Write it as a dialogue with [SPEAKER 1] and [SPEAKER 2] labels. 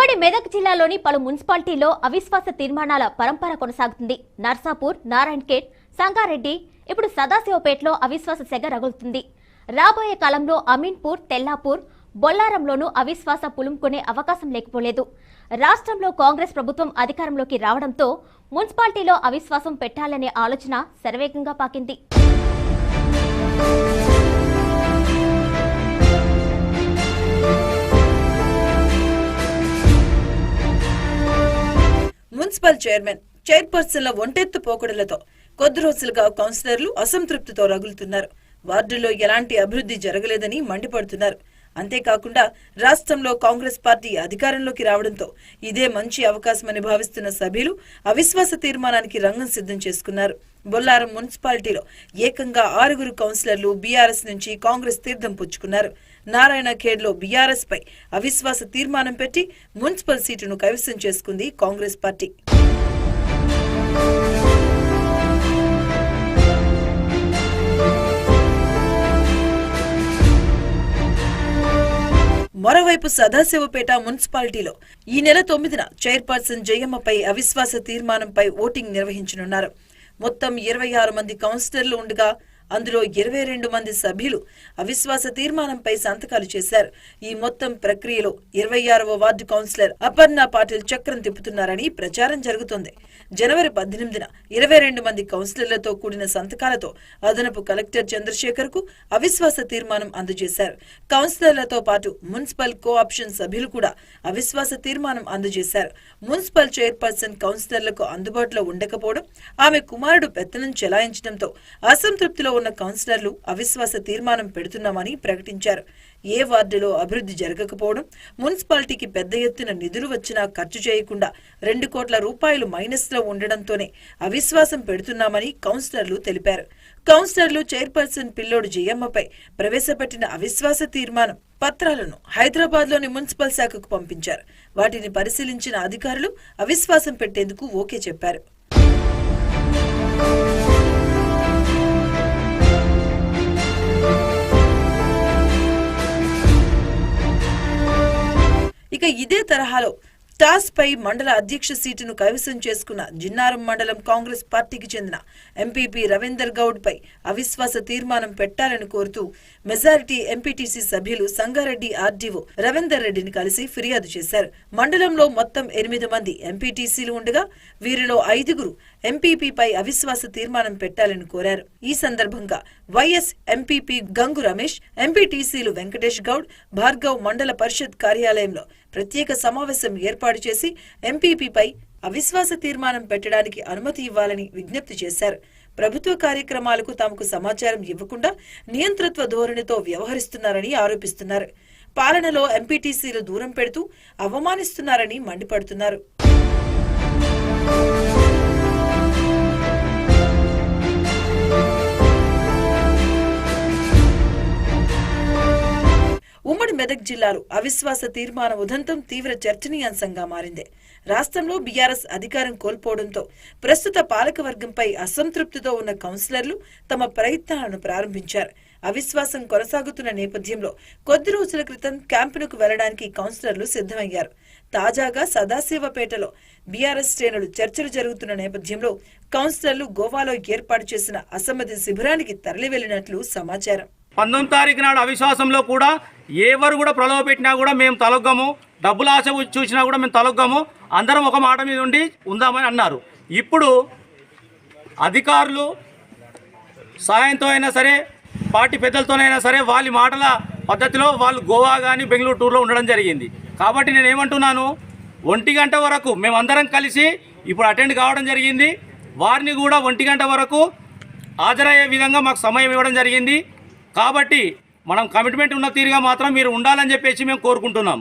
[SPEAKER 1] ఉమ్మడి మెదక్ జిల్లాలోని పలు మున్సిపాలిటీల్లో అవిశ్వాస తీర్మానాల పరంపర కొనసాగుతుంది. నర్సాపూర్, నారాయణఖేడ్, సంగారెడ్డి, ఇప్పుడు సదాశివపేటలో అవిశ్వాస సెగ రగులుతుంది. రాబోయే కాలంలో అమీన్పూర్, తెల్లాపూర్, బొల్లారంలోనూ అవిశ్వాస పులుముకునే అవకాశం లేకపోలేదు. రాష్ట్రంలో కాంగ్రెస్ ప్రభుత్వం అధికారంలోకి రావడంతో మున్సిపాలిటీలో అవిశ్వాసం పెట్టాలనే ఆలోచన శరవేగంగా పాకింది.
[SPEAKER 2] మున్సిపల్ చైర్పర్సన్ల ఒంటెత్తు పోకడలతో కొద్ది రోజులుగా కౌన్సిలర్లు అసంతృప్తితో రగులుతున్నారు. వార్డుల్లో ఎలాంటి అభివృద్ధి జరగలేదని మండిపడుతున్నారు. అంతేకాకుండా రాష్ట్రంలో కాంగ్రెస్ పార్టీ అధికారంలోకి రావడంతో ఇదే మంచి అవకాశమని భావిస్తున్న సభ్యులు అవిశ్వాస తీర్మానానికి రంగం సిద్ధం చేసుకున్నారు. బొల్లారం మున్సిపాలిటీలో ఏకంగా 6 కౌన్సిలర్లు బీఆర్ఎస్ నుంచి కాంగ్రెస్ తీర్థం పుచ్చుకున్నారు. నారాయణఖేడ్లో బీఆర్ఎస్ పై అవిశ్వాస తీర్మానం పెట్టి మున్సిపల్ సీటును కైవసం చేసుకుంది కాంగ్రెస్ పార్టీ. మరోవైపు సదాశివపేట మున్సిపాలిటీలో ఈ నెల 9న చైర్పర్సన్ జయమ్మపై అవిశ్వాస తీర్మానంపై ఓటింగ్ నిర్వహించనున్నారు. మొత్తం 26 మంది కౌన్సిలర్లు ఉండగా అందులో 22 మంది సభ్యులు అవిశ్వాస తీర్మానంపై సంతకాలు చేశారు. ఈ మొత్తం ప్రక్రియలో 26వ వార్డు కౌన్సిలర్ అపర్ణ పాటిల్ చక్రం తిప్పుతున్నారని ప్రచారం జరుగుతోంది. జనవరి 18న 22 మంది కౌన్సిలర్లతో కూడిన సంతకాలతో అదనపు కలెక్టర్ చంద్రశేఖర్ కు అవిశ్వాస తీర్మానం అందజేశారు. కౌన్సిలర్లతో పాటు మున్సిపల్ కోఆప్షన్ సభ్యులు కూడా అవిశ్వాస తీర్మానం అందజేశారు. మున్సిపల్ చైర్పర్సన్ కౌన్సిలర్లకు అందుబాటులో ఉండకపోవడం, ఆమె కుమారుడు పెత్తనం చెలాయించడంతో అసంతృప్తిలో ఉన్న కౌన్సిలర్లు అవిశ్వాస తీర్మానం పెడుతున్నామని ప్రకటించారు. ఏ వార్డులో అభివృద్ధి జరగకపోవడం, మున్సిపాలిటీకి పెద్ద ఎత్తున నిధులు వచ్చినా ఖర్చు చేయకుండా 2 కోట్ల రూపాయలు మైనస్ లో ఉండడంతోనే అవిశ్వాసం పెడుతున్నామని కౌన్సిలర్లు తెలిపారు. కౌన్సిలర్లు చైర్పర్సన్ పిల్లోడు జయమ్మపై ప్రవేశపెట్టిన అవిశ్వాస తీర్మానం పత్రాలను హైదరాబాద్ లోని మున్సిపల్ శాఖకు పంపించారు. వాటిని పరిశీలించిన అధికారులు అవిశ్వాసం పెట్టేందుకు ఓకే చెప్పారు. ఇక ఇదే తరహాలో టాస్ పై మండల అధ్యక్ష సీటును కైవసం చేసుకున్న జిన్నారం మండలం కాంగ్రెస్ పార్టీకి చెందిన ఎంపీపీ రవీందర్ గౌడ్ పై అవిశ్వాస తీర్మానం పెట్టాలని కోరుతూ మెజారిటీ ఎంపీటీసీ సభ్యులు సంగారెడ్డి ఆర్డీఓ రవీందర్ రెడ్డిని కలిసి ఫిర్యాదు చేశారు. మండలంలో మొత్తం 8 మంది ఎంపీటీసీలు ఉండగా వీరిలో 5 ఎంపీపీపై అవిశ్వాస తీర్మానం పెట్టాలని కోరారు. ఈ సందర్భంగా వైఎస్ ఎంపీపీ గంగు రమేష్, ఎంపీటీసీలు వెంకటేష్ గౌడ్, భార్గవ్ మండల పరిషత్ కార్యాలయంలో ప్రత్యేక సమావేశం ఏర్పాటు చేసి ఎంపీపీపై అవిశ్వాస తీర్మానం పెట్టడానికి అనుమతి ఇవ్వాలని విజ్ఞప్తి చేశారు. ప్రభుత్వ కార్యక్రమాలకు తమకు సమాచారం ఇవ్వకుండా నియంతృత్వ ధోరణితో వ్యవహరిస్తున్నారని ఆరోపిస్తున్నారు. పాలనలో ఎంపీటీసీలు దూరం పెడుతూ అవమానిస్తున్నారని మండిపడుతున్నారు. ఉమ్మడి మెదక్ జిల్లాలో అవిశ్వాస తీర్మాన ఉదంతం తీవ్ర చర్చనీయాంశంగా మారింది. రాష్ట్రంలో బీఆర్ఎస్ అధికారం కోల్పోవడంతో ప్రస్తుత పాలకవర్గంపై అసంతృప్తితో ఉన్న కౌన్సిలర్లు తమ ప్రయత్నాలను ప్రారంభించారు. అవిశ్వాసం కొనసాగుతున్న నేపథ్యంలో కొద్ది రోజుల క్రితం క్యాంపునకు వెళ్లడానికి కౌన్సిలర్లు సిద్ధమయ్యారు. తాజాగా సదాశివపేటలో బీఆర్ఎస్ శ్రేణులు చర్చలు జరుగుతున్న నేపథ్యంలో కౌన్సిలర్లు గోవాలో ఏర్పాటు చేసిన అసమ్మతి శిబిరానికి తరలి వెళ్లినట్లు సమాచారం.
[SPEAKER 3] 19వ తారీఖు నాడు అవిశ్వాసంలో కూడా ఎవరు కూడా ప్రలోభ పెట్టినా కూడా మేము తలొగ్గము, డబ్బుల ఆశ చూసినా కూడా మేము తలొగ్గము, అందరం ఒక మాట మీద ఉండి ఉందామని అన్నారు. ఇప్పుడు అధికారులు సాయంతో అయినా సరే, పార్టీ పెద్దలతోనైనా సరే, వాళ్ళ మాటల పద్ధతిలో వాళ్ళు గోవా కానీ బెంగళూరు టూర్లో ఉండడం జరిగింది. కాబట్టి నేను ఏమంటున్నాను, 1 గంట వరకు మేమందరం కలిసి ఇప్పుడు అటెండ్ కావడం జరిగింది. వారిని కూడా 1 గంట వరకు హాజరయ్యే విధంగా మాకు సమయం ఇవ్వడం జరిగింది. కాబట్టి మనం కమిట్మెంట్ ఉన్న తీరుగా మాత్రం మీరు ఉండాలని చెప్పేసి మేము కోరుకుంటున్నాం.